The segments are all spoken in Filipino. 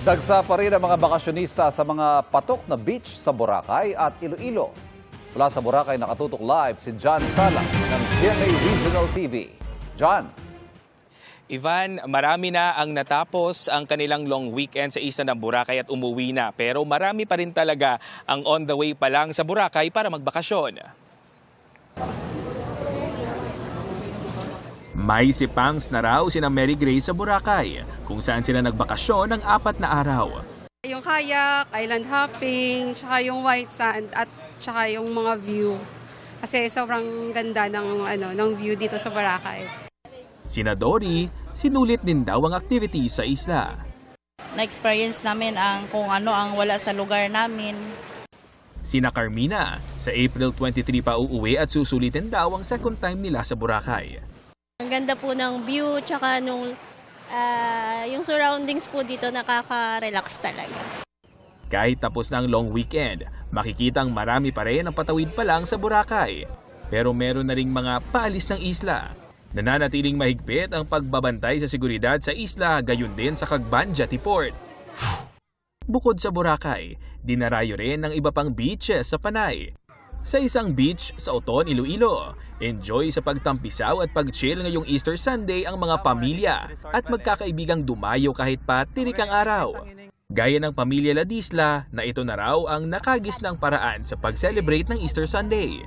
Dagsa pa rin ang mga bakasyonista sa mga patok na beach sa Boracay at Iloilo. Mula sa Boracay nakatutok live si John Sala ng GMA Regional TV. John. Ivan, marami na ang natapos ang kanilang long weekend sa isla ng Boracay at umuwi na. Pero marami pa rin talaga ang on the way pa lang sa Boracay para magbakasyon. May sipangs na raw sina Mary Grace sa Boracay, kung saan sila nagbakasyon ng 4 na araw. Yung kayak, island hopping, tsaka yung white sand at tsaka yung mga view. Kasi sobrang ganda ng view dito sa Boracay. Sina Dory, sinulit din daw ang activities sa isla. Na-experience namin kung ano ang wala sa lugar namin. Sina Carmina, sa April 23 pa uuwi at susulitin daw ang second time nila sa Boracay. Ang ganda po ng view, tsaka yung surroundings po dito nakaka-relax talaga. Kahit tapos na ang long weekend, makikitang marami pa rin ang patawid pa lang sa Boracay. Pero meron na ring mga paalis ng isla. Nananatiling mahigpit ang pagbabantay sa seguridad sa isla, gayon din sa Cagban Jetty Port. Bukod sa Boracay, dinarayo rin ng iba pang beaches sa Panay. Sa isang beach sa Oton, Iloilo, enjoy sa pagtampisaw at pag-chill ngayong Easter Sunday ang mga pamilya at magkakaibigang dumayo kahit pa tirik ang araw. Gaya ng pamilya Ladisla na ito na raw ang nakagisnang paraan sa pag-celebrate ng Easter Sunday.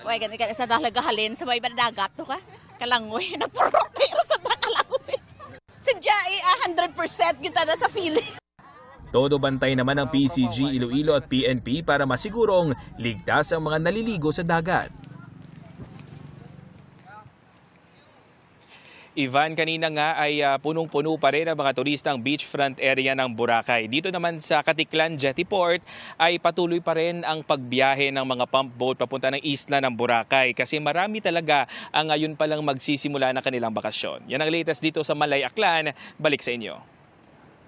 Uy, ganito ka sa dalagahalin sa may dagat to ka. Kalangoy, nagpurotero sa kalangoy. Sadya 100% kita na sa feeling. Todo bantay naman ng PCG Iloilo at PNP para masigurong ligtas ang mga naliligo sa dagat. Ivan, kanina nga ay punong-puno pa rin ang mga turistang beachfront area ng Boracay. Dito naman sa Katiklan Jetty Port ay patuloy pa rin ang pagbiyahe ng mga pump boat papunta ng isla ng Boracay kasi marami talaga ang ngayon palang magsisimula ng kanilang bakasyon. Yan ang latest dito sa Malay Aklan. Balik sa inyo.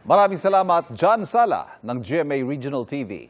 Maraming salamat, John Sala ng GMA Regional TV.